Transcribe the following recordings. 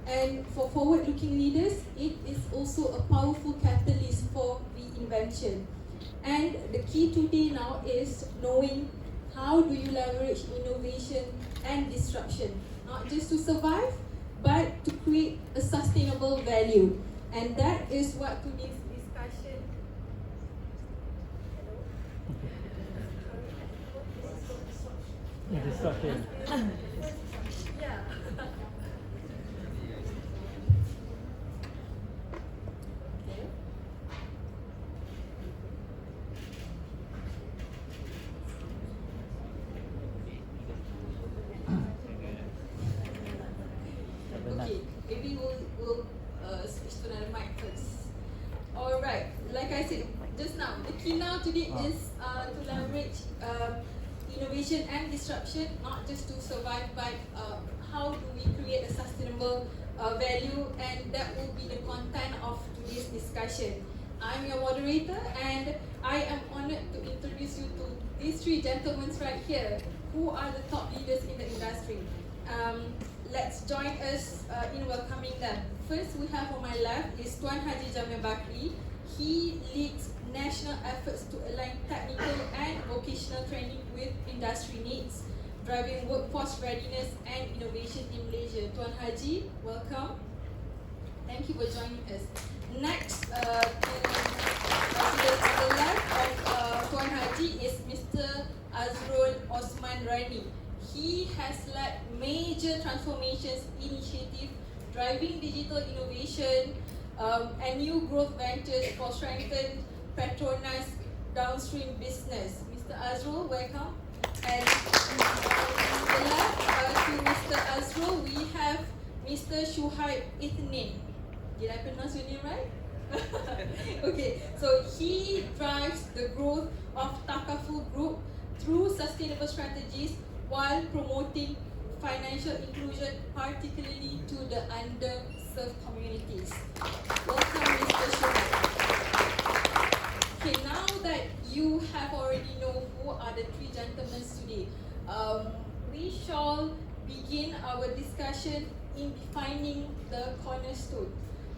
And for forward-looking leaders, it is also a powerful catalyst for reinvention. And the key today now is knowing how do you leverage innovation and disruption, not just to survive, but to create a sustainable value. And that is what today's discussion. Disruption. Yeah. Okay, maybe we'll switch to another mic first. Alright, like I said just now, the key now today is to leverage innovation and disruption, not just to survive, but how do we create a sustainable value, and that will be the content of today's discussion. I'm your moderator, and I am honored to introduce you to these three gentlemen right here, who are the top leaders in the industry. Let's join us in welcoming them. First, we have on my left is Tuan Haji Jamil Bakri. He leads national efforts to align technical and vocational training with industry needs, driving workforce readiness and innovation in Malaysia. Tuan Haji, welcome. Thank you for joining us. Next, to the left of Tuan Haji is Mr. Azrul Osman Rani. He has led major transformations initiative, driving digital innovation and new growth ventures for strengthened PETRONAS downstream business. Mr. Azrul, welcome. And to the left to Mr. Azrul, we have Mr. Shuhaib Ithnin. Did I pronounce your name right? Okay, so he drives the growth of Takaful Group through sustainable strategies while promoting financial inclusion, particularly to the underserved communities. Welcome, Mr. Shah. Okay, now that you have already know who are the three gentlemen today, we shall begin our discussion in defining the cornerstone.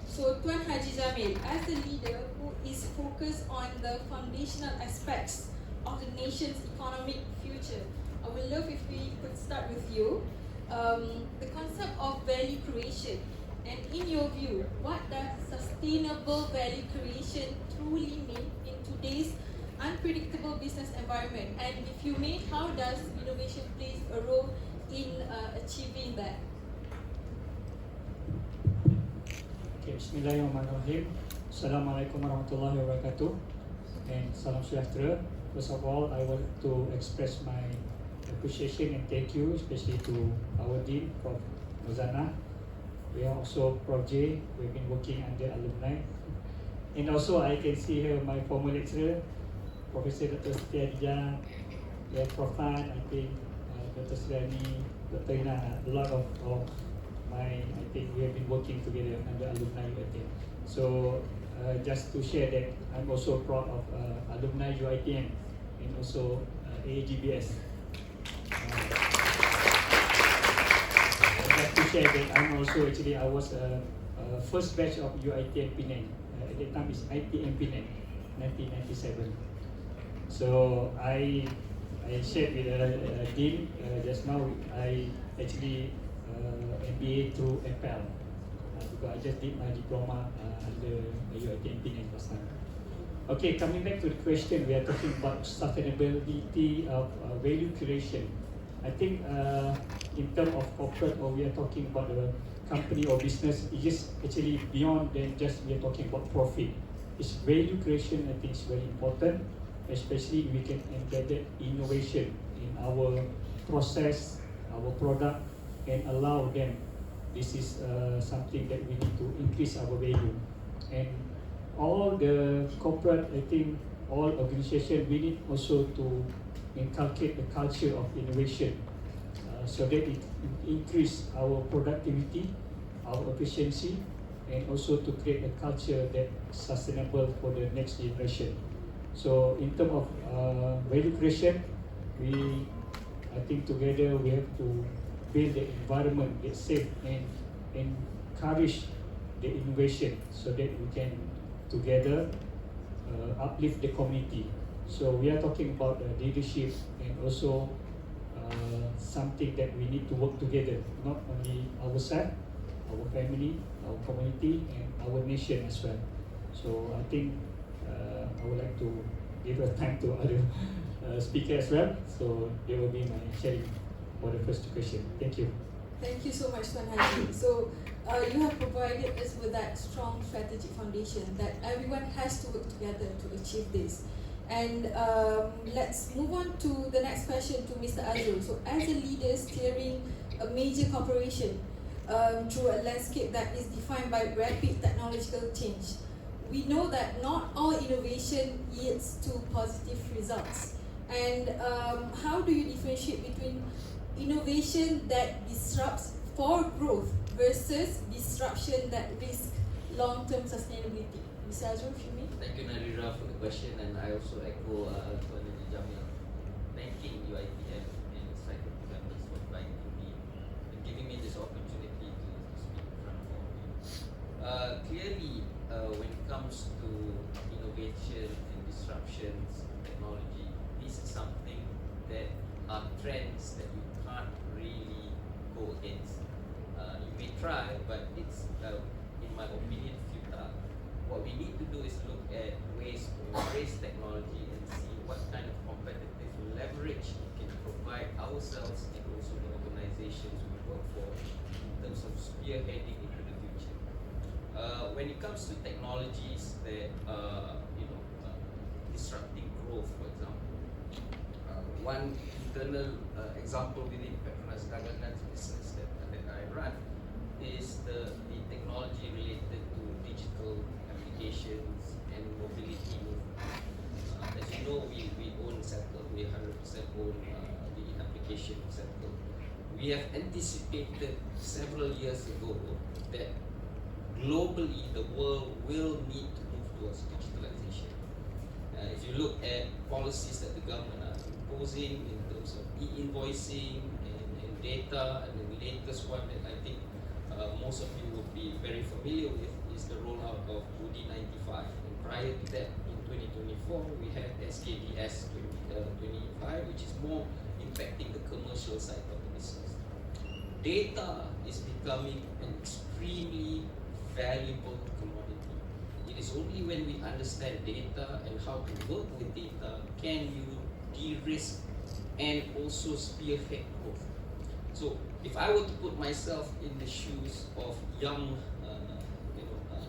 So, Tuan Haji Jamil, as a leader who is focused on the foundational aspects of the nation's economic future, I would love if we could start with you. The concept of value creation, and in your view, what does sustainable value creation truly mean in today's unpredictable business environment? And if you may, how does innovation play a role in achieving that? Okay, Bismillahirrahmanirrahim. Assalamualaikum warahmatullahi wabarakatuh. And salam sejahtera. First of all, I want to express my appreciation and thank you, especially to our Dean, Prof. Muzana. We are also Prof J. We've been working under alumni. And also, I can see here my former lecturer, Professor Dr. Setia, Prof. Han, I think, Dr. Rani, Dr. Ina, a lot of I think we have been working together under alumni UiTM. So, just to share that, I'm also proud of alumni UiTM and also AAGBS. Just to share that I'm also I was first batch of UiTM Penang. At that time it's ITM Penang, 1997. So I shared with Dean just now. I actually MBA through FL because I just did my diploma under UiTM Penang last time. Okay, coming back to the question, we are talking about sustainability of value creation. I think in terms of corporate, or we are talking about the company or business, it is actually beyond than just we are talking about profit. It's value creation. I think is very important, especially we can embed innovation in our process, our product, and allow them. This is something that we need to increase our value. And all the corporate, I think, all organizations, we need also to inculcate the culture of innovation so that it increase our productivity, our efficiency, and also to create a culture that sustainable for the next generation. So in terms of value creation, I think together we have to build the environment that's safe and encourage the innovation so that we can together uplift the community. So we are talking about leadership and also something that we need to work together, not only ourselves, our family, our community, and our nation as well. So I think I would like to give a time to other speakers as well. So they will be my sharing for the first question. Thank you. Thank you so much, Tuan Haji. So you have provided us with that strong strategic foundation that everyone has to work together to achieve this. And let's move on to the next question to Mr. Azrul. So as a leader steering a major corporation through a landscape that is defined by rapid technological change, we know that not all innovation yields to positive results. And how do you differentiate between innovation that disrupts for growth versus disruption that risks long-term sustainability? Mr. Azrul, if you may. Thank you, Narira, for the question, and I also echo Tuan Haji Jamil, thanking UiTM and its faculty members for inviting me and giving me this opportunity to speak in front of all of you. Clearly, when it comes to innovation and disruptions, technology, this is something that are trends that you can't really go against. You may try, but it's, in my opinion, futile. What we need to do is look at ways to embrace technology and see what kind of competitive leverage it can provide ourselves and also the organizations we work for in terms of spearheading into the future. When it comes to technologies that disrupting growth, for example, one internal example within PETRONAS Dagangan business that I run is the technology related to digital applications and mobility movement. As you know, we own Settle, we 100% own the application of Settle. We have anticipated several years ago that globally the world will need to move towards digitalization. If you look at policies that the government are imposing in terms of e-invoicing and data, and the latest one that I think most of you would be very familiar with is the rollout of Budi 95. And prior to that, in 2024, we had SKDS 25, which is more impacting the commercial side of the business. Data is becoming an extremely valuable commodity. It is only when we understand data and how to work with data can you de-risk and also spearhead growth. So if I were to put myself in the shoes of young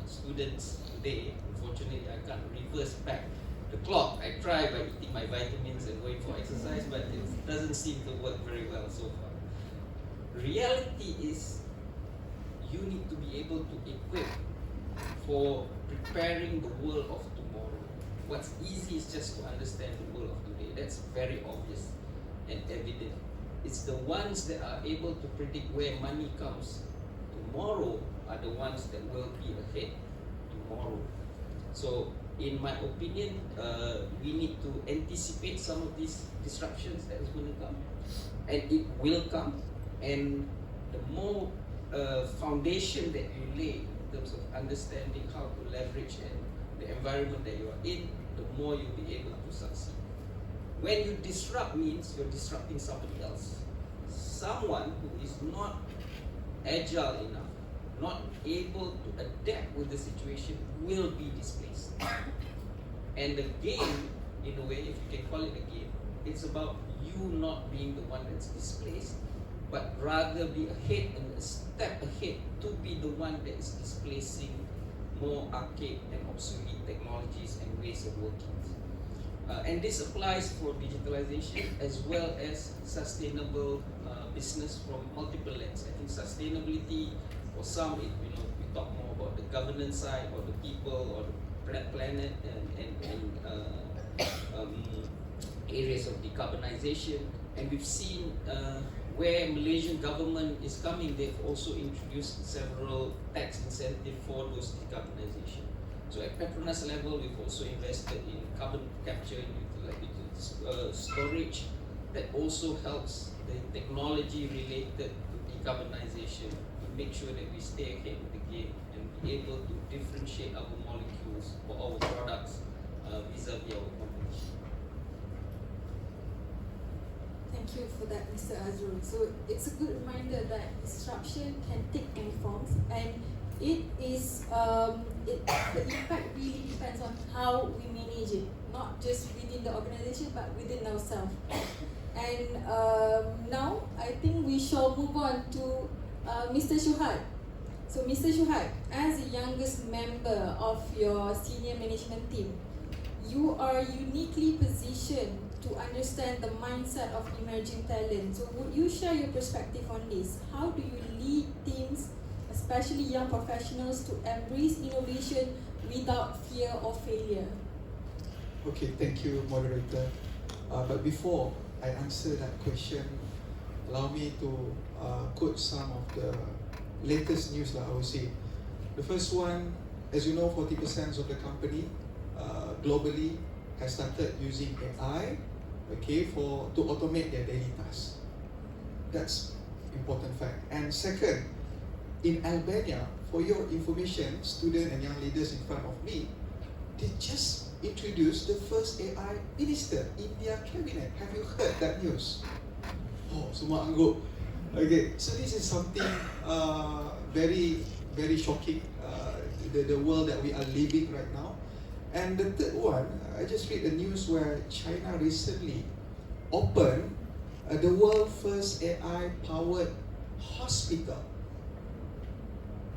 students today, unfortunately I can't reverse back the clock. I try by eating my vitamins and going for exercise, but it doesn't seem to work very well so far. Reality is you need to be able to equip for preparing the world of tomorrow. What's easy is just to understand the world of today. That's very obvious and evident. It's the ones that are able to predict where money comes tomorrow are the ones that will be ahead tomorrow. So in my opinion, we need to anticipate some of these disruptions that is going to come, and it will come. And the more foundation that you lay in terms of understanding how to leverage and the environment that you are in, the more you'll be able to succeed. When you disrupt means you're disrupting somebody else. Someone who is not agile enough, not able to adapt with the situation will be displaced. And the game, in a way, if you can call it a game, it's about you not being the one that's displaced, but rather be ahead and a step ahead to be the one that is displacing more archaic and obsolete technologies and ways of working. And this applies for digitalization as well as sustainable business from multiple lens. I think sustainability, for some, we talk more about the governance side, or the people, or the planet, and areas of decarbonization. And we've seen where Malaysian government is coming, they've also introduced several tax incentives for those decarbonization. So at PETRONAS level, we've also invested in carbon capture and storage that also helps the technology related to decarbonization to make sure that we stay ahead of the game and be able to differentiate our molecules for our products vis-a-vis our competition. Thank you for that, Mr. Azrul. So it's a good reminder that disruption can take many forms, and it is the impact really depends on how we manage it, not just within the organisation but within ourselves. And now I think we shall move on to Mr. Shuhad. So Mr. Shuhad, as the youngest member of your senior management team, you are uniquely positioned to understand the mindset of emerging talent. So would you share your perspective on this? How do you lead teams, especially young professionals, to embrace innovation without fear of failure? Okay, thank you, moderator. But before I answer that question, allow me to quote some of the latest news that I would say. The first one, as you know, 40% of the company globally has started using AI, okay, to automate their daily tasks. That's important fact. And second, in Albania, for your information, students and young leaders in front of me, they just introduced the first AI minister in their cabinet. Have you heard that news? Oh, semua angguk. Okay, so this is something very, very shocking. The world that we are living right now. And the third one, I just read the news where China recently opened the world's first AI-powered hospital.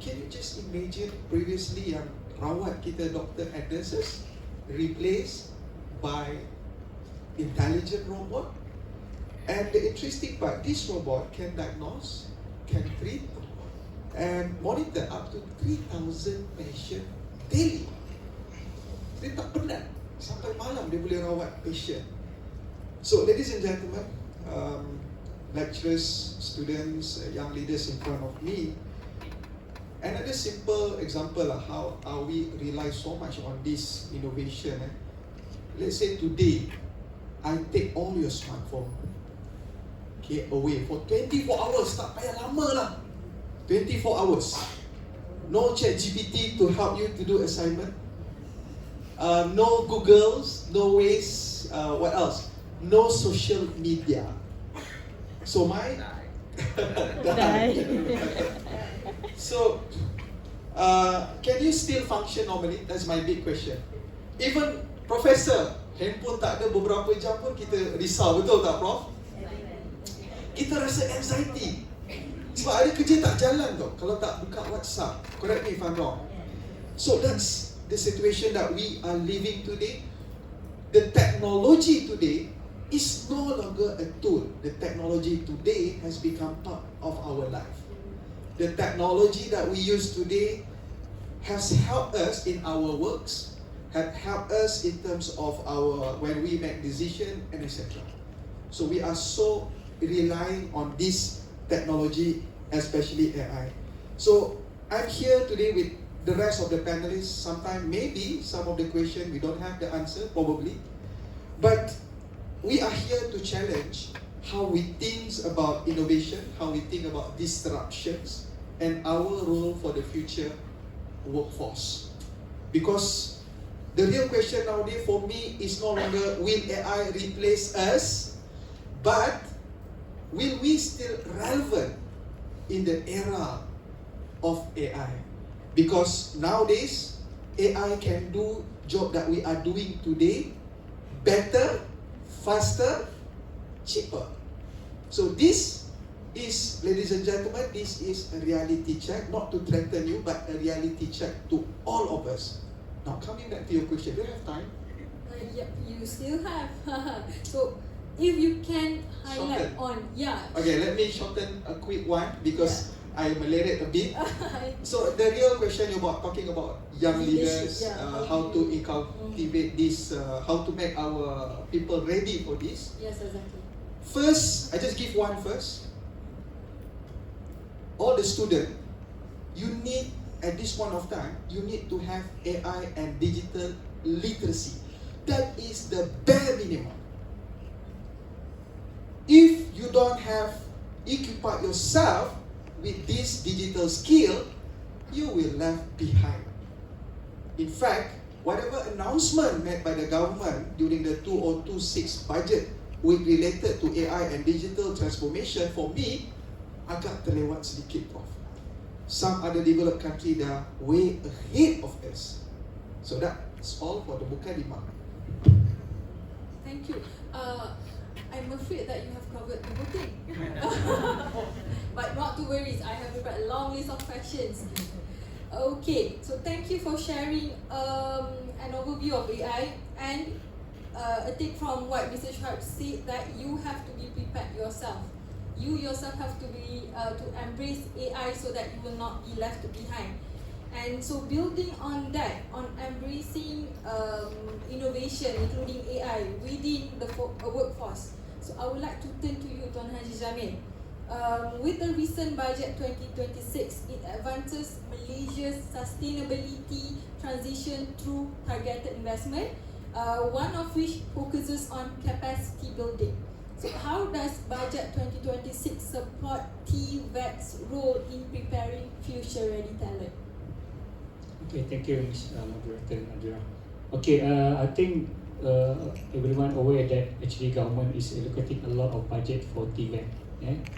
Can you just imagine previously yang rawat kita doktor and nurses replaced by intelligent robot? And the interesting part, this robot can diagnose, can treat, and monitor up to 3,000 patients daily. Dia tak penat, sampai malam dia boleh rawat patient. So ladies and gentlemen, lecturers, students, young leaders in front of me, another simple example of how we rely so much on this innovation. Let's say today, I take all your smartphone away for 24 hours, tak payah lama lah. 24 hours. No ChatGPT to help you to do assignment. No Googles, no ways, what else? No social media. So mine die. So, can you still function normally? That's my big question. Even professor, handphone tak ada beberapa jam pun kita risau, betul tak Prof? Kita rasa anxiety. Sebab ada kerja tak jalan tau kalau tak buka WhatsApp. Correct me if I'm wrong. So that's the situation that we are living today. The technology today is no longer a tool. The technology today has become part of our life. The technology that we use today has helped us in our works, have helped us in terms of our when we make decisions and etc. So we are so relying on this technology, especially AI. So I'm here today with the rest of the panelists. Sometimes maybe some of the questions we don't have the answer, probably. But we are here to challenge how we think about innovation, how we think about disruptions, and our role for the future workforce. Because the real question nowadays for me is no longer will AI replace us, but will we still relevant in the era of AI? Because nowadays, AI can do job that we are doing today better, faster, cheaper. So this is, ladies and gentlemen, this is a reality check, not to threaten you, but a reality check to all of us. Now coming back to your question, do you have time? Yep, you still have. So if you can highlight on, Okay, let me shorten a quick one because I malated a bit. So the real question about talking about young leaders, how to cultivate this, how to make our people ready for this. Yes, exactly. First, I just give one first. All the students, you need at this point of time, you need to have AI and digital literacy. That is the bare minimum. If you don't have equipped yourself with this digital skill, you will left behind. In fact, whatever announcement made by the government during the 2026 budget with related to AI and digital transformation, for me, agak terlewat sedikit, Prof. Some other developed country dah way ahead of us. So that's all for the Mukadimah. Thank you. I'm afraid that you have covered the whole thing. But not to worry, I have prepared a long list of questions. Okay, so thank you for sharing an overview of AI, and a take from what Mr. Shah said, that you have to be prepared yourself. You yourself have to be to embrace AI so that you will not be left behind. And so building on that, on embracing innovation, including AI within the workforce. So I would like to turn to you, Tuan Haji Jamil. With the recent budget 2026, it advances Malaysia's sustainability transition through targeted investment, one of which focuses on capacity building. So how does budget 2026 support TVET's role in preparing future-ready talent? Okay, thank you, Ms. Moderator Nadira. Okay, I think everyone aware that actually government is allocating a lot of budget for TVET,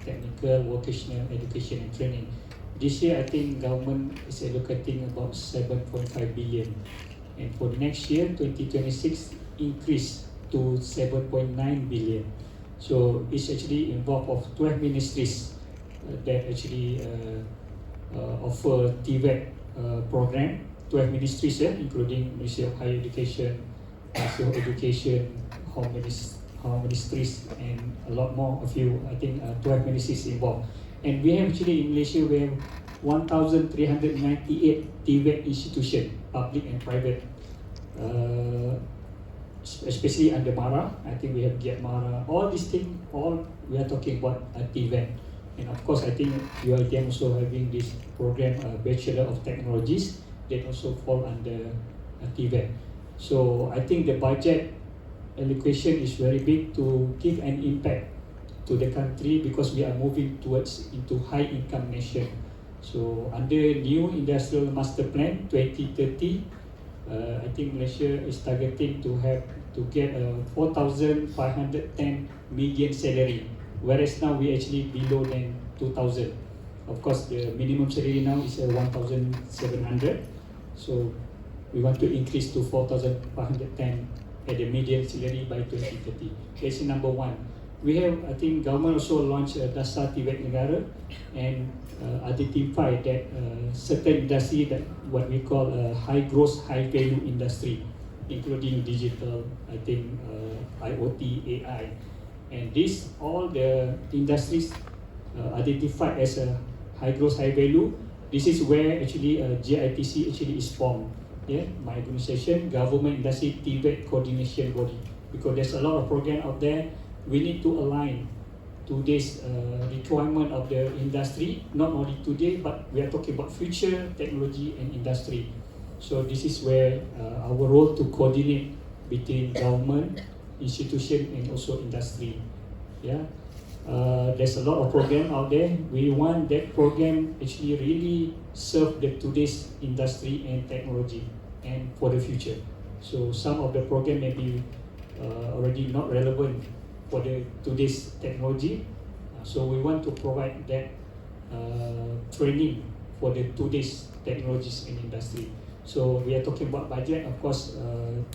technical, vocational education and training. This year, I think government is allocating about 7.5 billion, and for next year, 2026, increase to 7.9 billion. So it's actually involved of 12 ministries that actually offer TVET program. 12 ministries, including Ministry of Higher Education, Ministry of Education, Home Ministries, and a lot more. A few, I think, 12 ministries involved. And we have actually in Malaysia, we have 1,398 TVET institutions, public and private, especially under MARA. I think we have GET MARA. All these things, all we are talking about TVET. And of course, I think UiTM also having this program, Bachelor of Technologies, that also fall under TVET. So I think the budget allocation is very big to give an impact to the country, because we are moving towards into high income nation. So under new industrial master plan 2030, I think Malaysia is targeting to get a 4,510 median salary, whereas now we actually below than 2,000. Of course, the minimum salary now is 1,700. So we want to increase to 4,510 at the median salary by 2030. That's number one. We have, I think, government also launched a Dasar TVET Negara and identify that certain industry that what we call a high growth, high value industry, including digital, I think, IoT, AI, and these all the industries identified as a high growth, high value. This is where actually GITC actually is formed. Yeah, my organization, Government Industry TVET Coordination Body, because there's a lot of program out there. We need to align to this requirement of the industry, not only today, but we are talking about future technology and industry. So this is where our role to coordinate between government, institution, and also industry. Yeah, there's a lot of program out there. We want that program actually really serve the today's industry and technology and for the future. So some of the program may be already not relevant for the today's technology. So we want to provide that training for the today's technologies and industry. So we are talking about budget. Of course,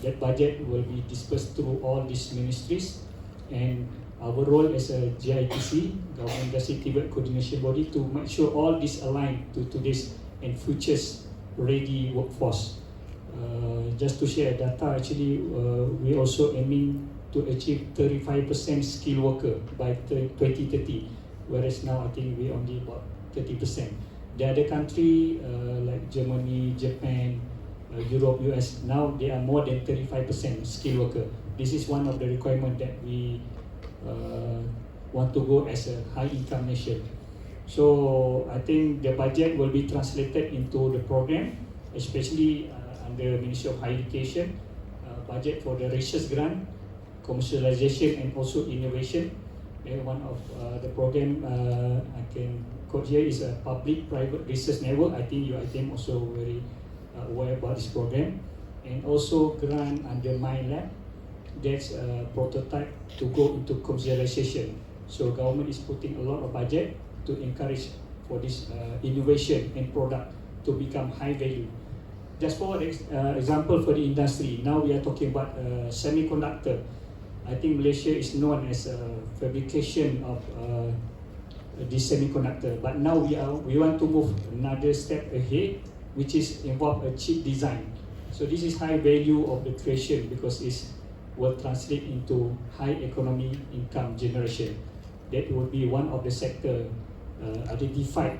that budget will be dispersed through all these ministries, and our role as a GITC, Government Industry TVET Coordination Body, to make sure all this align to today's and future's ready workforce. Just to share data, actually, we also aiming to achieve 35% skilled worker by 2030, whereas now I think we only about 30%. The other country like Germany, Japan, Europe, US, now they are more than 35% skilled worker. This is one of the requirements that we want to go as a high income nation. So I think the budget will be translated into the program, especially under Ministry of Higher Education, budget for the research grant, commercialization, and also innovation. And one of the program I can quote here is a public-private research network. I think UiTM also very aware about this program. And also grant under My Lab, that's a prototype to go into commercialization. So government is putting a lot of budget to encourage for this innovation and product to become high value. Just for example for the industry, now we are talking about semiconductor. I think Malaysia is known as a fabrication of this semiconductor, but now we want to move another step ahead, which is involve a chip design. So this is high value of the creation because it will translate into high economy income generation. That will be one of the sector identified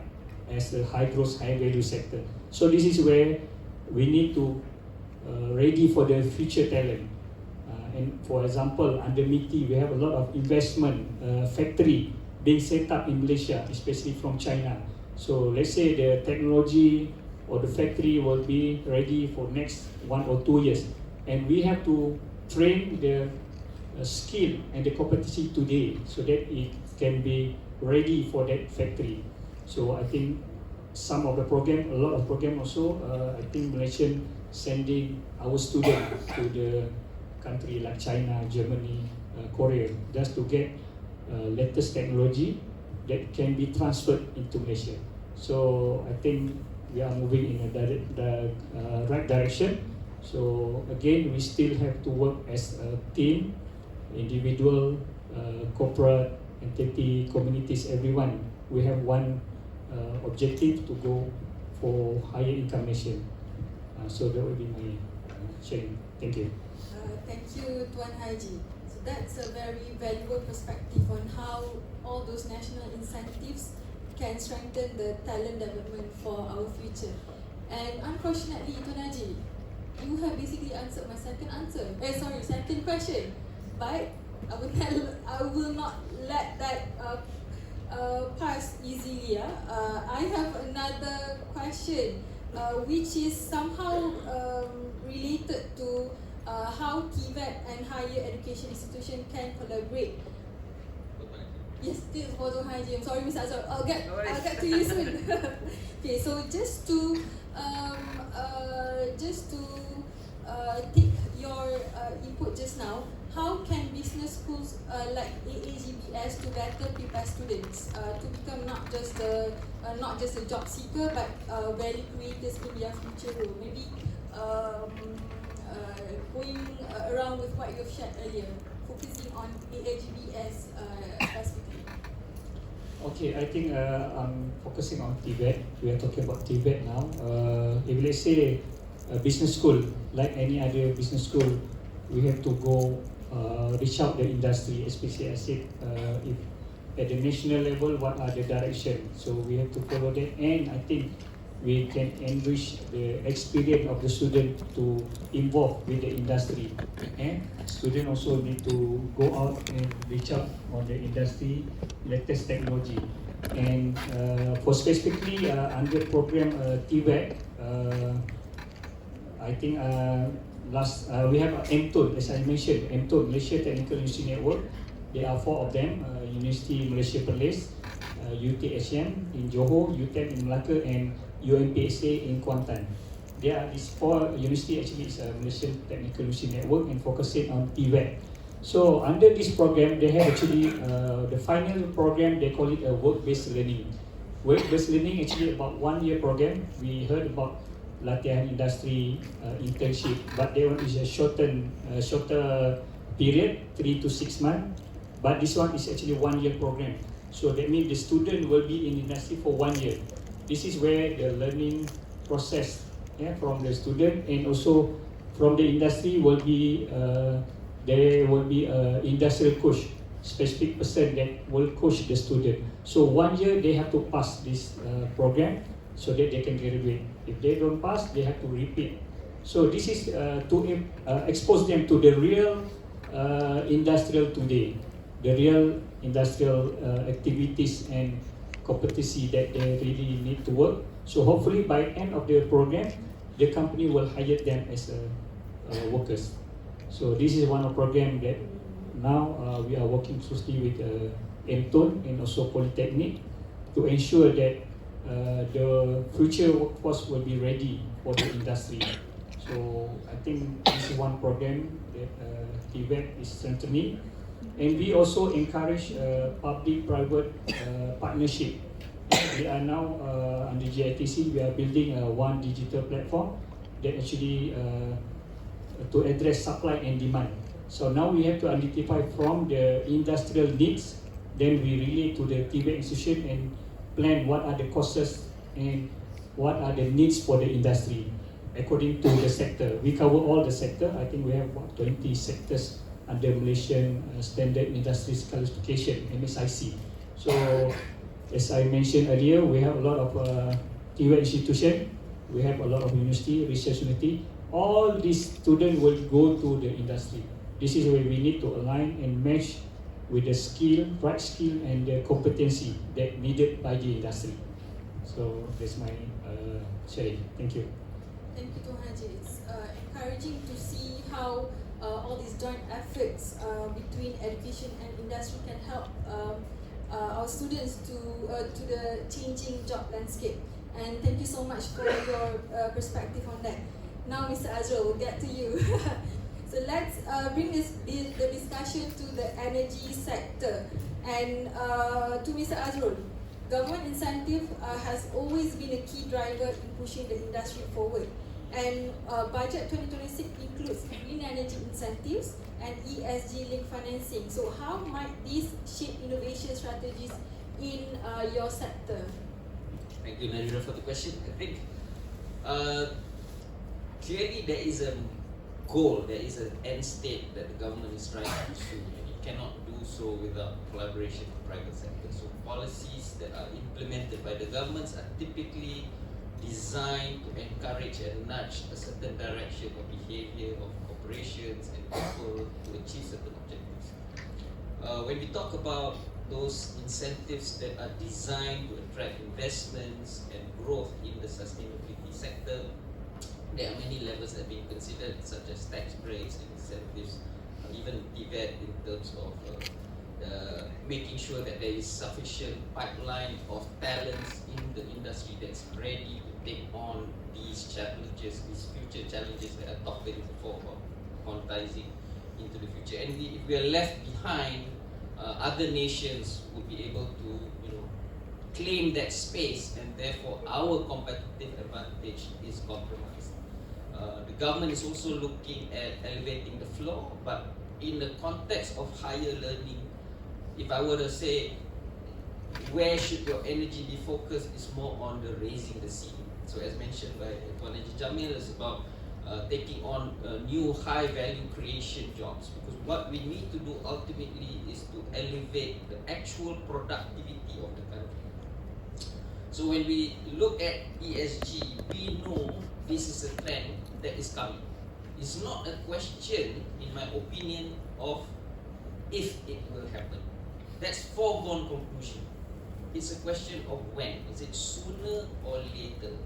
as a high growth, high value sector. So this is where we need to ready for the future talent. And for example, under MITI, we have a lot of investment factory being set up in Malaysia, especially from China. So let's say the technology or the factory will be ready for next 1 or 2 years. And we have to train the skill and the competency today so that it can be ready for that factory. So I think some of the program, a lot of program also, I think Malaysian sending our students to the country like China, Germany, Korea, just to get latest technology that can be transferred into Malaysia. So I think we are moving in the right direction. So again, we still have to work as a team, individual, corporate, entity, communities, everyone. We have one objective to go for higher income nation. So that will be my sharing. Thank you. Thank you, Tuan Haji. So that's a very valuable perspective on how all those national incentives can strengthen the talent development for our future. And unfortunately, Tuan Haji, you have basically answered my second question. But I will not let that pass easily. I have another question, which is somehow related to how TVET and higher education institution can collaborate. Yes, this is for Tuan Haji. I'm sorry, Mr. Azrul. I'll get to you soon. Okay, so just to take your input just now, how can business schools like AAGBS to better prepare students to become not just a job seeker but value creators in their future role? Maybe going around with what you've shared earlier, focusing on AAGBS specifically. Okay, I think I'm focusing on TVET. We are talking about TVET now. If let's say a business school, like any other business school, we have to go reach out the industry, especially I said, if at the national level, what are the direction? So we have to follow that, and I think we can enrich the experience of the student to involve with the industry. And students also need to go out and reach out on the industry, latest technology. And for specifically under program TVET, I think we have MTON, as I mentioned, MTON, Malaysia Technical University Network. There are 4 of them, University Malaysia Perlis, UTHM in Johor, UiTM in Melaka, and UMPSA in Kuantan. There are these 4 university actually is a Malaysian Technical University Network and focusing on TVET. So under this program, they have actually the final program, they call it a work-based learning. Work-based learning actually about 1 year program. We heard about latihan industry internship, but that one is a shorter period, 3 to 6 months. But this one is actually 1 year program. So that means the student will be in industry for 1 year. This is where the learning process from the student and also from the industry will be there will be an industrial coach, specific person that will coach the student. So 1 year they have to pass this program so that they can graduate. If they don't pass, they have to repeat. So this is to expose them to the real industrial today, the real industrial activities and competency that they really need to work. So hopefully by end of the program, the company will hire them as workers. So this is one of program that now we are working closely with MTON and also Polytechnic to ensure that the future workforce will be ready for the industry. So I think this is one program that TVET is strengthening, and we also encourage public-private partnership. We are now under GITC, we are building one digital platform that actually to address supply and demand. So now we have to identify from the industrial needs, then we relate to the TVET institution and plan what are the costs and what are the needs for the industry according to the sector. We cover all the sector. I think we have about 20 sectors under Malaysian Standard Industry Classification, MSIC. So as I mentioned earlier, we have a lot of TVET institution, we have a lot of university, research university. All these students will go to the industry. This is where we need to align and match with the skill, right skill and the competency that needed by the industry. So that's my sharing. Thank you. Thank you, Tuan Haji. It's encouraging to see how all these joint efforts between education and industry can help our students to the changing job landscape. And thank you so much for your perspective on that. Now, Mr. Azrul, we'll get to you. So let's bring the discussion to the energy sector. And to Mr. Azrul, government incentive has always been a key driver in pushing the industry forward. And budget 2026 includes green energy incentives and ESG-linked financing. So how might these shape innovation strategies in your sector? Thank you, Narendra, for the question. I think clearly there is a goal, there is an end state that the government is trying to pursue, and it cannot do so without collaboration with the private sector. So policies that are implemented by the governments are typically designed to encourage and nudge a certain direction of behavior of corporations and people to achieve certain objectives. When we talk about those incentives that are designed to attract investments and growth in the sustainability sector, there are many levels that are being considered, such as tax breaks and incentives, even TVET in terms of making sure that there is sufficient pipeline of talents in the industry that's ready to take on these challenges, these future challenges that are talking before about monetizing into the future. And if we are left behind, other nations will be able to, claim that space, and therefore our competitive advantage is compromised. The government is also looking at elevating the floor, but in the context of higher learning, if I were to say where should your energy be focused, is more on the raising the ceiling. So as mentioned by Tuan Haji Jamil, it's about taking on new high value creation jobs, because what we need to do ultimately is to elevate the actual productivity of the country. So when we look at ESG, we know this is a trend that is coming. It's not a question, in my opinion, of if it will happen. That's foregone conclusion. It's a question of when. Is it sooner or later?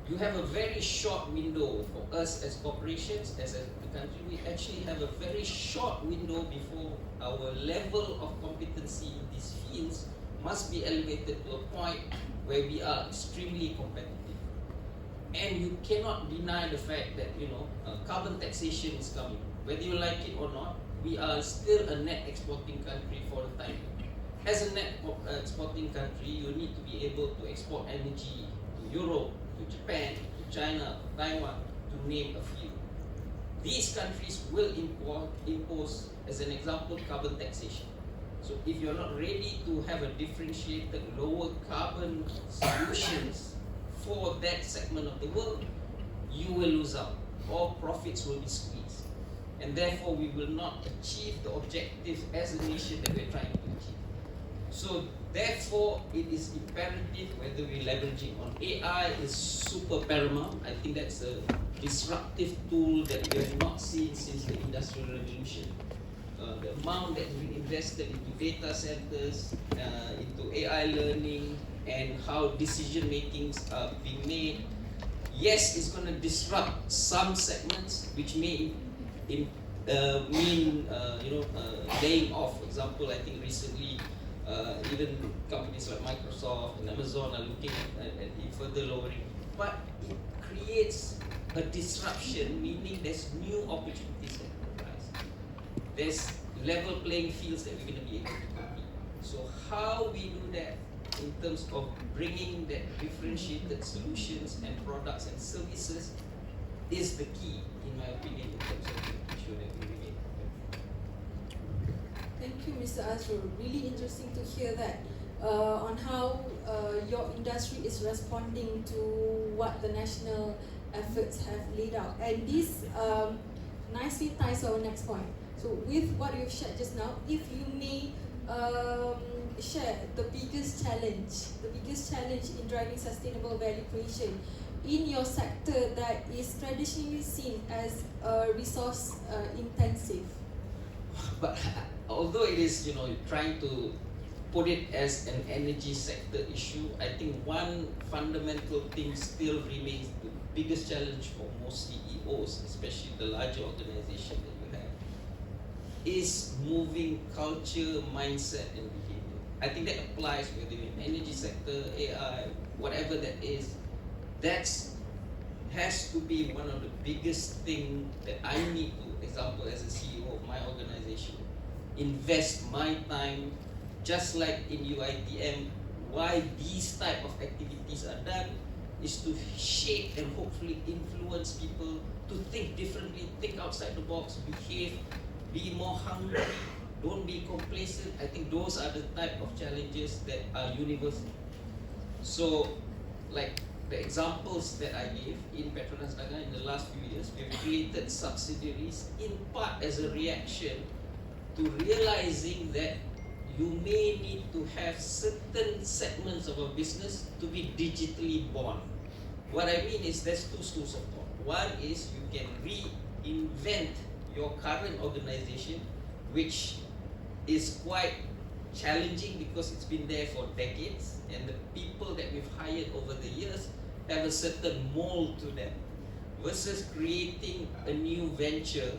You have a very short window for us as corporations, as a country. We actually have a very short window before our level of competency in these fields must be elevated to a point where we are extremely competitive. And you cannot deny the fact that carbon taxation is coming. Whether you like it or not, we are still a net exporting country for the time. As a net exporting country, you need to be able to export energy to Europe, to Japan, to China, to Taiwan, to name a few. These countries will impose, as an example, carbon taxation. So if you're not ready to have a differentiated lower carbon solutions for that segment of the world, you will lose out. All profits will be squeezed. And therefore we will not achieve the objectives as a nation that we're trying to achieve. So therefore it is imperative, whether we're leveraging on AI is super paramount. I think that's a disruptive tool that we have not seen since the Industrial Revolution. The amount that's been invested into data centers, into AI learning, and how decision makings are being made. Yes, it's going to disrupt some segments, which may mean laying off. For example, I think recently Even companies like Microsoft and Amazon are looking at further lowering. But it creates a disruption, meaning there's new opportunities that arise. There's level playing fields that we're going to be able to compete. So how we do that in terms of bringing that differentiated solutions and products and services is the key, in my opinion, in terms of making sure that we remain competitive. Thank you, Mr. Azrul. Really interesting to hear that on how your industry is responding to what the national efforts have laid out. And this nicely ties to our next point. So with what you've shared just now, if you may share the biggest challenge in driving sustainable value creation in your sector that is traditionally seen as resource intensive. But although it is, trying to put it as an energy sector issue, I think one fundamental thing still remains the biggest challenge for most CEOs, especially the larger organization that you have, is moving culture, mindset, and behavior. I think that applies whether you're in energy sector, AI, whatever that is. That has to be one of the biggest things that I need to, example, as a CEO of my organization, invest my time, just like in UiTM. Why these type of activities are done is to shape and hopefully influence people to think differently, think outside the box, behave, be more hungry, don't be complacent. I think those are the type of challenges that are universal. So, like the examples that I gave in PETRONAS Dagangan in the last few years, we have created subsidiaries in part as a reaction to realizing that you may need to have certain segments of a business to be digitally born. What I mean is there's two schools of thought. One is you can reinvent your current organization, which is quite challenging because it's been there for decades, and the people that we've hired over the years have a certain mold to them, versus creating a new venture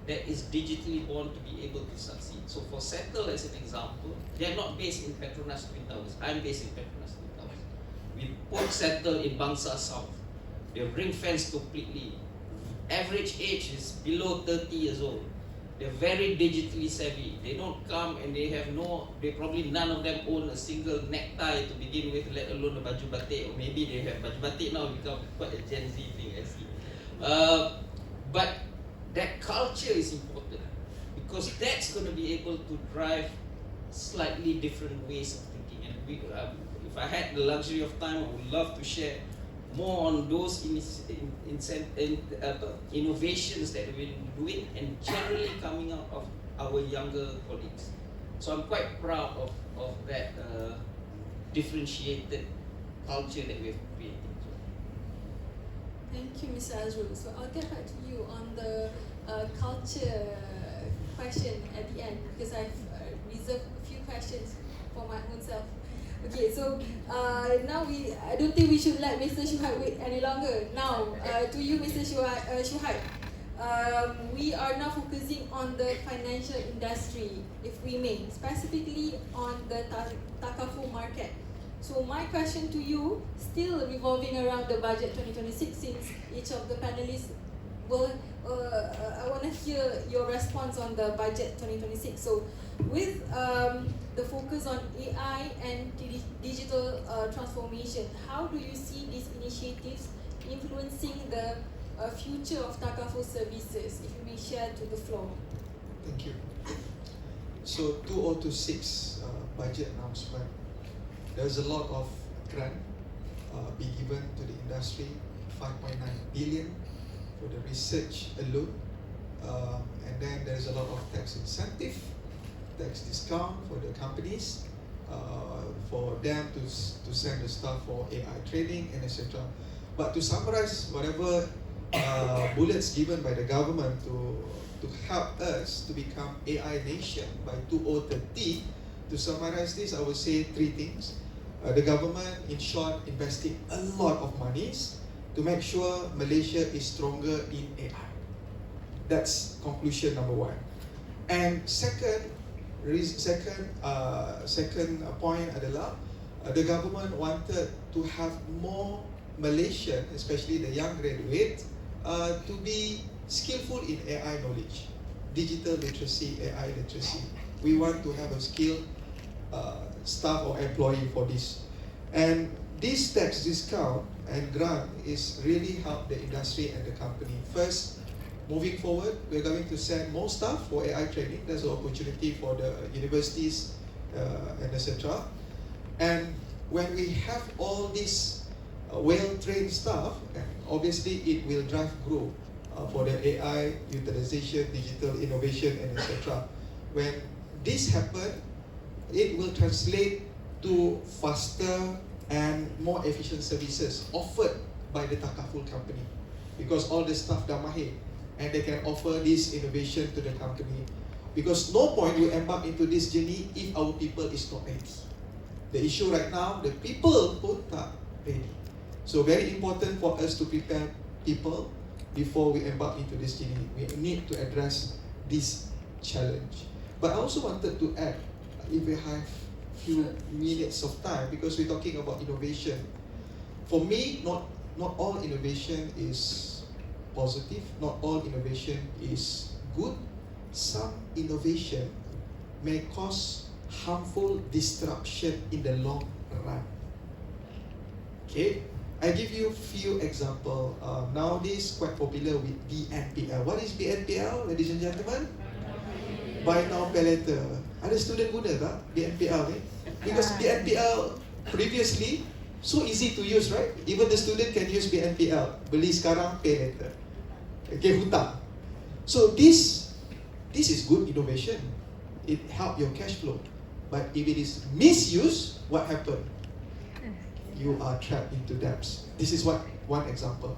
that is digitally born to be able to succeed. So for Settle as an example, they're not based in PETRONAS Twin Towers. I'm based in PETRONAS Twin Towers. We put Settle in Bangsa South. They're ring-fenced completely. Average age is below 30 years old. They're very digitally savvy. They don't come and they probably none of them own a single necktie to begin with, let alone a baju batik. Or maybe they have baju batik now, become quite a Gen Z thing, I see. But that culture is important because that's going to be able to drive slightly different ways of thinking. And if I had the luxury of time, I would love to share more on those innovations that we've been doing and generally coming out of our younger colleagues. So I'm quite proud of that differentiated culture that we've created. Thank you, Mr. Azrul. So I'll get back to you on the culture question at the end because I've reserved a few questions for my own self. Okay, so now I don't think we should let Mr. Shuhaib wait any longer. Now, to you, Mr. Shuhaib, we are now focusing on the financial industry, if we may, specifically on the Takaful market. So my question to you, still revolving around the budget 2026, since each of the panelists will, I want to hear your response on the budget 2026. So with the focus on AI and digital transformation, how do you see these initiatives influencing the future of Takaful services? If you may share to the floor. Thank you. So 2026 budget announcement, there's a lot of grant be given to the industry, 5.9 billion for the research alone, and then there's a lot of tax incentive, tax discount for the companies, for them to send the staff for AI training and etc. But to summarize, whatever bullets given by the government to help us to become AI nation by 2030, to summarize this, I would say three things. The government, in short, investing a lot of monies to make sure Malaysia is stronger in AI. That's conclusion number one. And second, Second point adalah the government wanted to have more Malaysian, especially the young graduates, to be skillful in AI knowledge, digital literacy, AI literacy. We want to have a skilled staff or employee for this. And this tax discount and grant is really help the industry and the company. First, moving forward, we're going to send more staff for AI training. There's an opportunity for the universities and etc. And when we have all these well-trained staff, obviously it will drive growth for the AI utilization, digital innovation, and etc. When this happens, it will translate to faster and more efficient services offered by the Takaful company, because all the staff dah mahir and they can offer this innovation to the company. Because no point we embark into this journey if our people is not ready. The issue right now, the people pun tak ready. So very important for us to prepare people before we embark into this journey. We need to address this challenge. But I also wanted to add, if we have few minutes of time, because we're talking about innovation. For me, not all innovation is positive, not all innovation is good. Some innovation may cause harmful disruption in the long run. Okay, I give you few example. Nowadays, quite popular with BNPL. What is BNPL, ladies and gentlemen? Buy now, pay later. Ada student guna tak BNPL ni? Because BNPL previously so easy to use, right? Even the student can use BNPL. Beli sekarang, pay later. Okay, hutang. So this is good innovation. It help your cash flow. But if it is misused, what happen? You are trapped into debts. This is one example.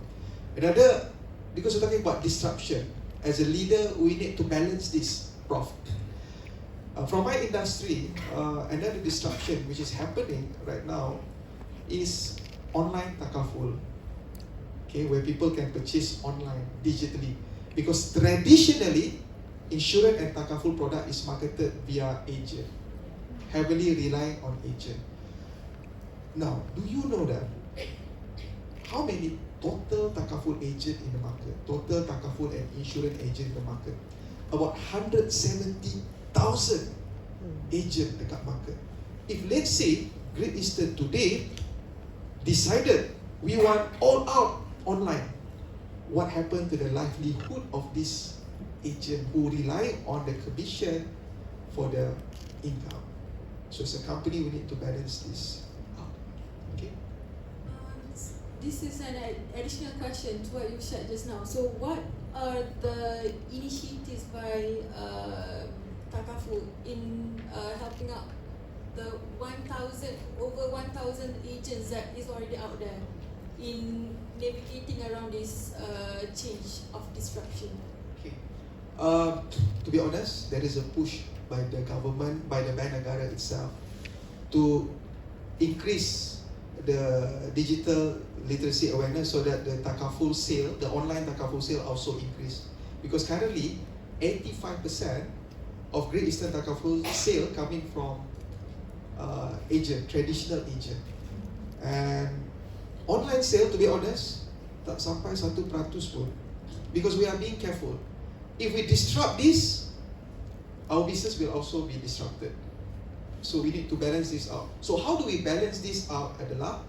Another, because we're talking about disruption. As a leader, we need to balance this, Prof. From my industry, another disruption which is happening right now is online Takaful. Okay, where people can purchase online, digitally. Because traditionally, insurance and Takaful product is marketed via agent, heavily relying on agent. Now, do you know that how many total Takaful agent in the market, total Takaful and insurance agent in the market? About 170,000 agent dekat market. If let's say Great Eastern today decided we want all out online, what happened to the livelihood of this agent who rely on the commission for the income? So as a company, we need to balance this out. Okay. This is an additional question to what you said just now. So what are the initiatives by Takaful in helping out the over 1,000 agents that is already out there in navigating around this change of disruption? Okay. To be honest, there is a push by the government, by the Bank Negara itself, to increase the digital literacy awareness so that the Takaful sale, the online Takaful sale also increase. Because currently, 85% of Great Eastern Takaful sale coming from agent, traditional agent. And online sale, to be honest, tak sampai 1% pun. Because we are being careful. If we disrupt this, our business will also be disrupted. So we need to balance this out. So how do we balance this out adalah,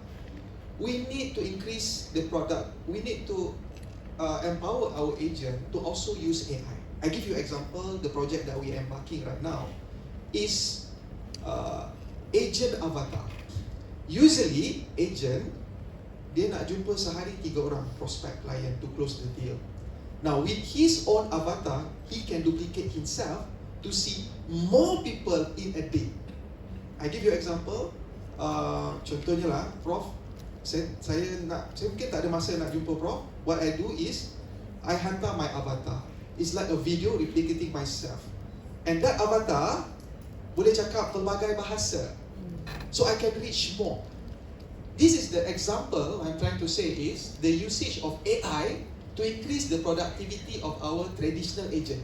we need to increase the product. We need to empower our agent to also use AI. I give you example, the project that we are embarking right now is agent avatar. Usually, agent, dia nak jumpa sehari 3 orang prospect client to close the deal. Now, with his own avatar, he can duplicate himself to see more people in a day. I give you example, contohnya lah, Prof, saya mungkin tak ada masa nak jumpa Prof. What I do is, I hantar my avatar. It's like a video replicating myself. And that avatar boleh cakap pelbagai bahasa. So I can reach more. This is the example I'm trying to say is the usage of AI to increase the productivity of our traditional agent.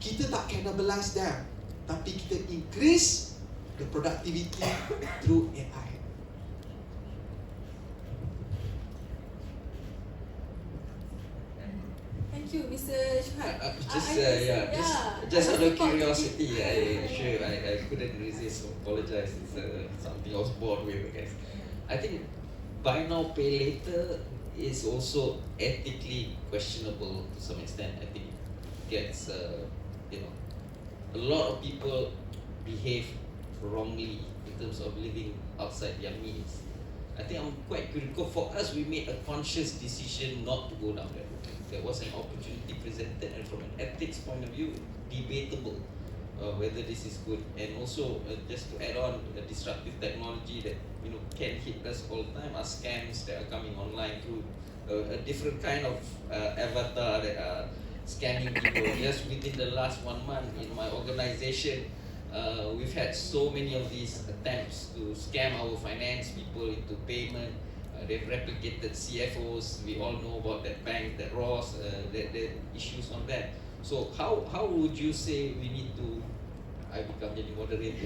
Kita tak cannibalize them. tapi kita increase the productivity through AI. Thank you, Mr. Shah. Just out of curiosity, I couldn't resist. Apologize. It's something I was born with, I guess. I think buy now, pay later is also ethically questionable to some extent. I think it gets, a lot of people behave wrongly in terms of living outside their means. I think I'm quite critical. For us, we made a conscious decision not to go down that route. There was an opportunity presented, and from an ethics point of view, debatable whether this is good. And also, just to add on, a disruptive technology that can hit us all the time are scams that are coming online through a different kind of avatar that are scamming people. Just within the last 1 month in my organization, we've had so many of these attempts to scam our finance people into payment. They've replicated CFOs. We all know about that bank, that Ross, the issues on that. So how would you say we need to? I become the moderator.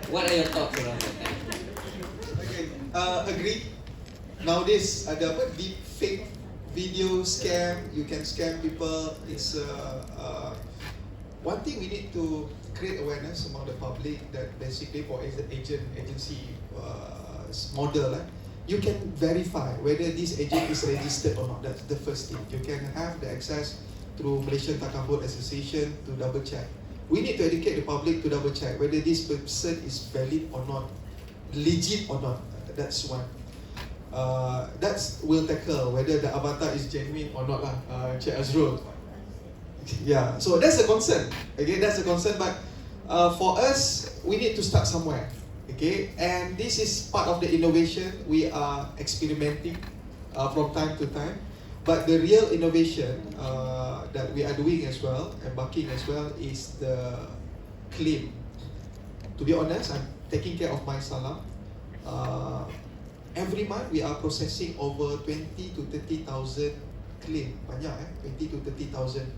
What are your thoughts around that? Okay, agree. Nowadays ada deep fake video scam. You can scam people. It's one thing we need to create awareness among the public that basically for agency model, you can verify whether this agent is registered or not. That's the first thing. You can have the access through Malaysian Takaful Association to double check. We need to educate the public to double check whether this person is valid or not, legit or not. That's one. That's will tackle whether the avatar is genuine or not lah. Cik Azrul. Yeah, so that's a concern. Okay, that's a concern. But for us, we need to start somewhere. Okay, and this is part of the innovation we are experimenting from time to time. But the real innovation that we are doing as well, embarking as well, is the claim. To be honest, I'm taking care of my salam. Every month we are processing over 20 to 30,000 claim. Banyak 20 to 30,000.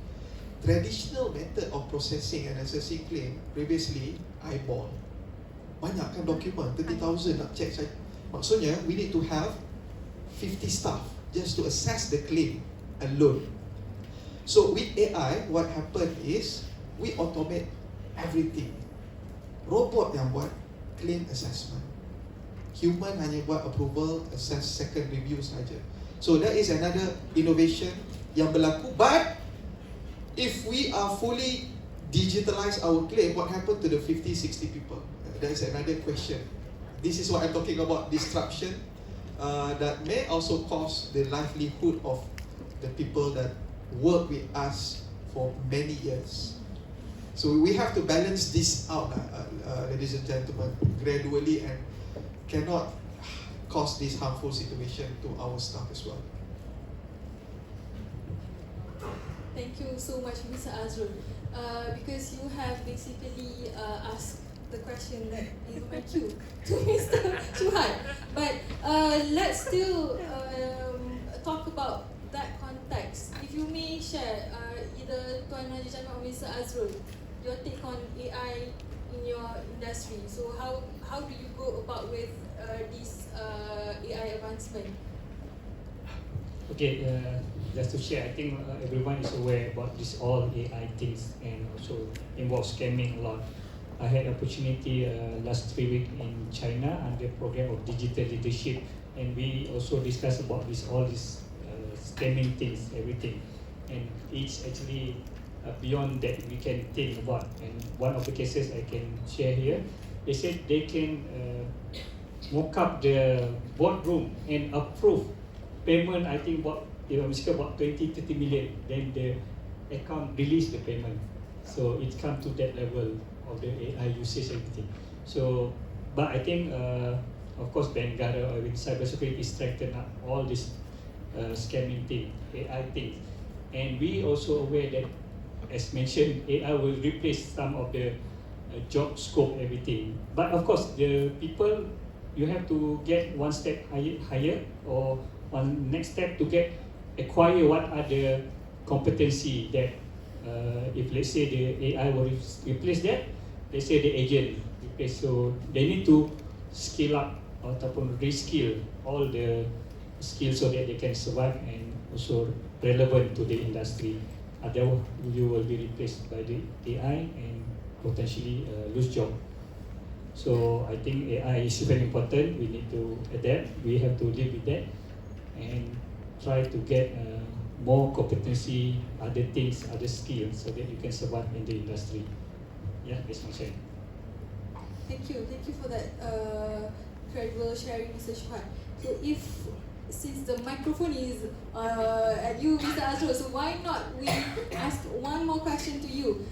Traditional method of processing and assessing claim previously eyeball. Banyak kan dokumen, 30,000 nak check saya. Maksudnya we need to have 50 staff just to assess the claim alone. So with AI, what happened is we automate everything. Robot yang buat claim assessment. Human hanya buat approval, assess, second review saja. So that is another innovation yang berlaku. But if we are fully digitalize our claim, what happened to the 50, 60 people? That is another question. This is what I'm talking about, disruption that may also cause the livelihood of the people that work with us for many years. So we have to balance this out, ladies and gentlemen, gradually, and cannot cause this harmful situation to our staff as well. Thank you so much, Mr. Azrul, because you have basically asked the question that is my cue to Mr. Shuhai. But let's still talk about that context. If you may share, either Tuan Haji Jamil or Mr. Azrul, your take on AI in your industry. So how do you go about with this AI advancement? Okay, just to share, I think everyone is aware about this all AI things and also involves scamming a lot. I had opportunity last 3 weeks in China under program of digital leadership, and we also discussed about all these scamming things, everything, and it's actually beyond that we can think about. And one of the cases I can share here, they said they can mock up the boardroom and approve payment. I think about 20-30 million. Then the account release the payment. So it come to that level of the AI usage, everything. So, but I think, of course, Bengara with cybersecurity strengthen up all this scamming thing, AI things. And we also aware that, as mentioned, AI will replace some of the job scope, everything. But of course, the people, you have to get one step higher or one next step to acquire what are the competency that if let's say the AI will replace that, let's say the agent replace, so they need to skill up ataupun reskill all the skills so that they can survive and also relevant to the industry. Otherwise, you will be replaced by the AI and potentially lose job. So I think AI is very important. We need to adapt. We have to live with that and try to get more competency, other things, other skills, so that you can survive in the industry. Yeah, that's my share. Thank you for that credible sharing, Mr. Shah. So since the microphone is at you, Mr. Azrul, so why not we ask one more question to you,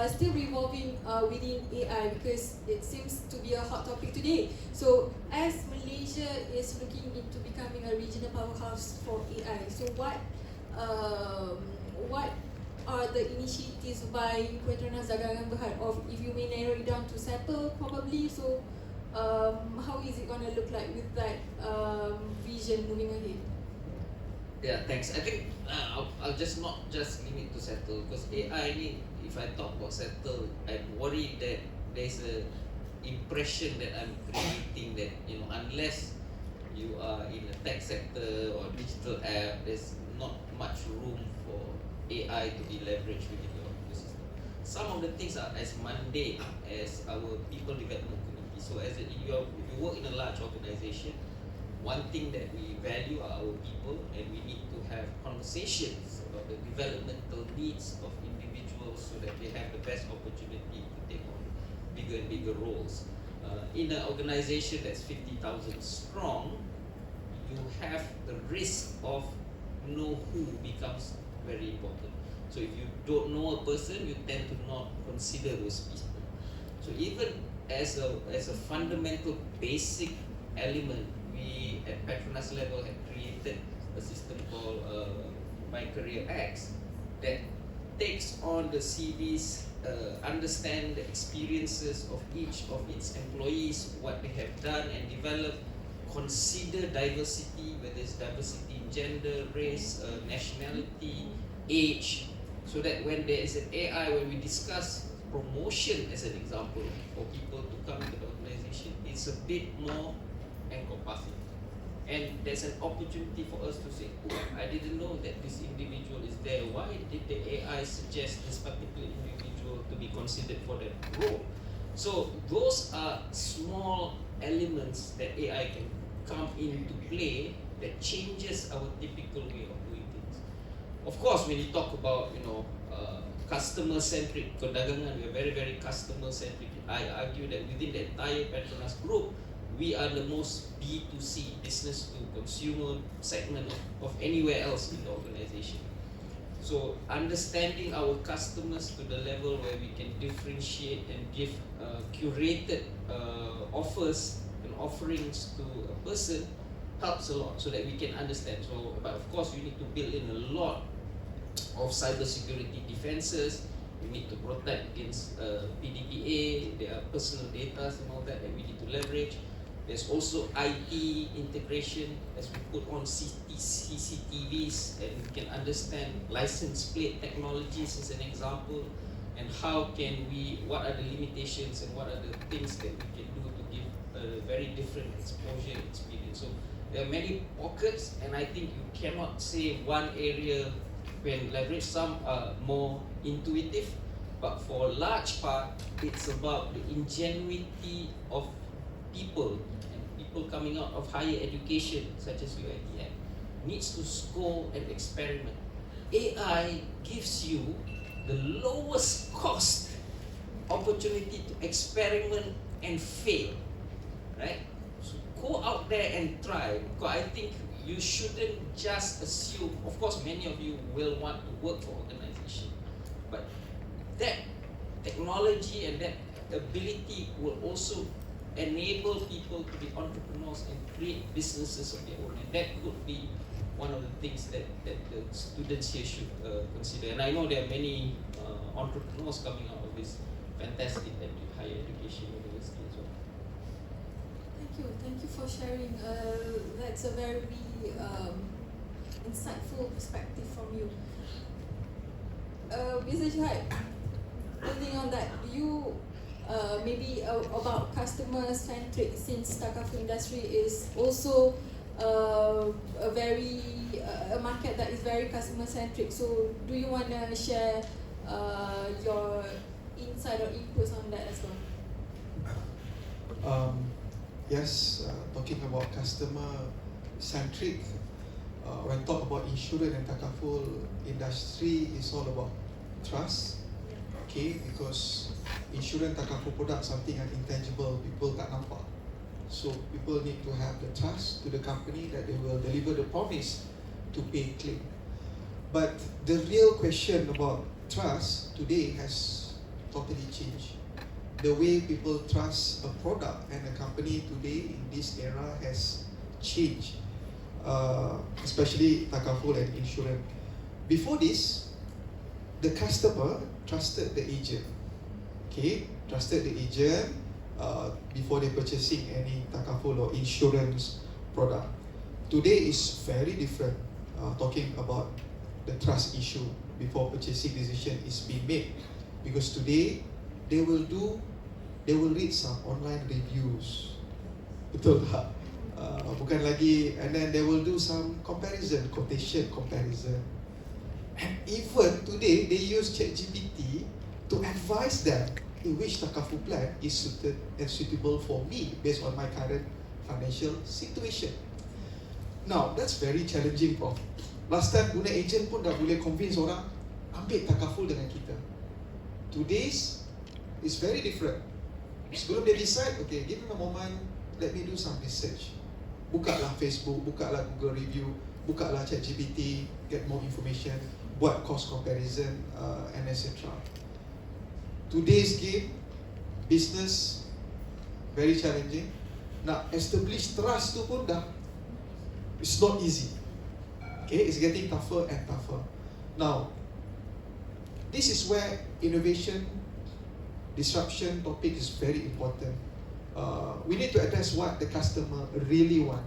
still revolving within AI, because it seems to be a hot topic today. So as Malaysia is looking into becoming a regional powerhouse for AI, so what are the initiatives by PETRONAS Dagangan Berhad, of if you may narrow it down to settle probably, so how is it going to look like with that vision moving ahead? Yeah, thanks. I think I'll just not just limit to settle, because AI ni, if I talk about settle, I'm worried that there's a impression that I'm creating that, you know, unless you are in the tech sector or digital app, there's not much room for AI to be leveraged within your ecosystem. Some of the things are as mundane as our people development committee. So if you work in a large organization, one thing that we value are our people, and we need to have conversations about the developmental needs of individuals so that they have the best opportunity to take on bigger and bigger roles. In an organization that's 50,000 strong, you have the risk of know who becomes very important. So if you don't know a person, you tend to not consider those people. So even as a fundamental basic element, we at PETRONAS level had created a system called My Career X that takes on the CVs, understand the experiences of each of its employees, what they have done and developed, consider diversity, whether it's diversity in gender, race, nationality, age, so that when there is an AI, when we discuss promotion as an example for people to come into the organization, it's a bit more encompassing. And there's an opportunity for us to say, oh, I didn't know that this individual is there. Why did the AI suggest this particular individual to be considered for that role? So those are small elements that AI can come into play that changes our typical way of doing things. Of course, when you talk about, you know, customer-centric, Dagangan, we are very, very customer-centric. I argue that within the entire PETRONAS group, we are the most B2C, business to consumer segment of anywhere else in the organization. So understanding our customers to the level where we can differentiate and give curated offers and offerings to a person helps a lot, so that we can understand. So, but of course, you need to build in a lot of cybersecurity defenses. We need to protect against PDPA, there are personal data and all that we need to leverage. There's also IT integration, as we put on CCTVs, and we can understand license plate technologies as an example, and how can we, what are the limitations and what are the things that we can do to give a very different exposure experience. So there are many pockets, and I think you cannot say one area when leverage. Some are more intuitive, but for a large part, it's about the ingenuity of people, and people coming out of higher education, such as UiTM, needs to score and experiment. AI gives you the lowest cost opportunity to experiment and fail, right? So go out there and try, because I think you shouldn't just assume. Of course, many of you will want to work for organization, but that technology and that ability will also enable people to be entrepreneurs and create businesses of their own, and that could be one of the things that the students here should consider. And I know there are many entrepreneurs coming out of this fantastic higher education university as well. Thank you for sharing. That's a very insightful perspective from you. Mr. Shah, building on that, do you maybe about customer-centric, since Takaful industry is also a very a market that is very customer-centric. So do you want to share your insight or inputs on that as well? Yes, talking about customer-centric, when talk about insurance and Takaful industry, is all about trust. Okay, because insurance Takaful product something yang intangible, people tak nampak. So people need to have the trust to the company that they will deliver the promise to pay claim. But the real question about trust today has totally changed. The way people trust a product and a company today in this era has changed, especially Takaful and insurance. Before this, the customer trusted the agent. Okay, trusted the agent before they purchasing any Takaful or insurance product. Today is very different. Talking about the trust issue before purchasing decision is being made, because today they will read some online reviews. Betul tak? Bukan lagi, and then they will do some comparison, quotation comparison. And even today, they use ChatGPT to advise them in which Takaful plan is suited and suitable for me based on my current financial situation. Now, that's very challenging, Prof. Last time, guna agent pun dah boleh convince orang ambil Takaful dengan kita. Today's is very different. Sebelum dia decide, okay, give him a moment, let me do some research. Bukalah Facebook, bukalah Google review, bukalah ChatGPT, get more information, buat cost comparison, and etc. Today's game, business, very challenging. Nak establish trust tu pun dah, it's not easy. Okay, it's getting tougher and tougher. Now, this is where innovation, disruption topic is very important. We need to address what the customer really want.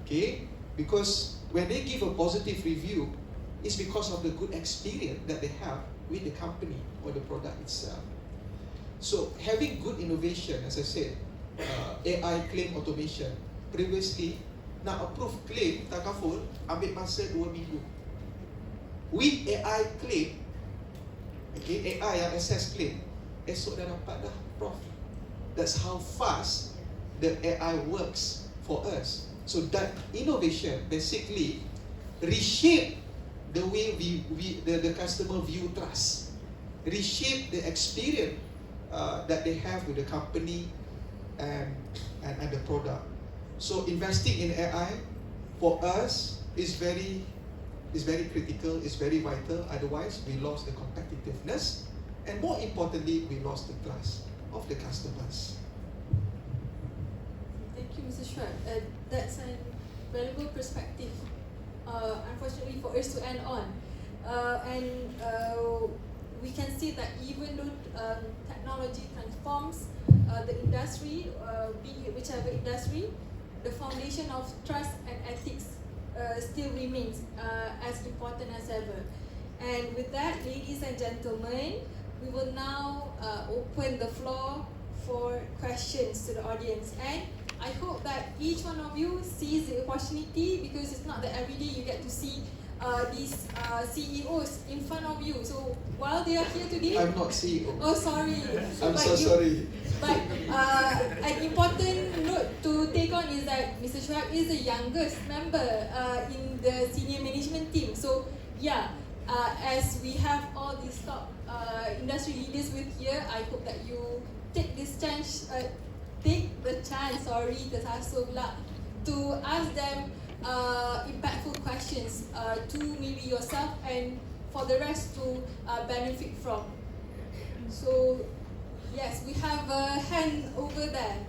Okay, because when they give a positive review, it's because of the good experience that they have with the company or the product itself. So having good innovation, as I said, AI claim automation. Previously, nak approve claim Takaful ambil masa 2 minggu. With AI claim, okay, AI yang assess claim, esok dah dapat dah, Prof. That's how fast the AI works for us. So that innovation basically reshape the way the customer view trust, reshape the experience that they have with the company and the product. So investing in AI for us is very critical, is very vital. Otherwise, we lost the competitiveness, and more importantly, we lost the trust of the customers. Thank you, Mr. Shah. That's a valuable perspective. Unfortunately, for us to end on, we can see that even though technology transforms the industry, be it whichever industry, the foundation of trust and ethics still remains as important as ever. And with that, ladies and gentlemen, we will now open the floor for questions to the audience. And I hope that each one of you sees the opportunity, because it's not that every day you get to see these CEOs in front of you. So while they are here today, I'm not CEO. Oh, sorry. Sorry. But an important note to take on is that Mr. Shah is the youngest member in the senior management team. So yeah, as we have all these top industry leaders with here, I hope that you take this chance. Take the chance, to ask them impactful questions to maybe yourself and for the rest to benefit from. So yes, we have a hand over there.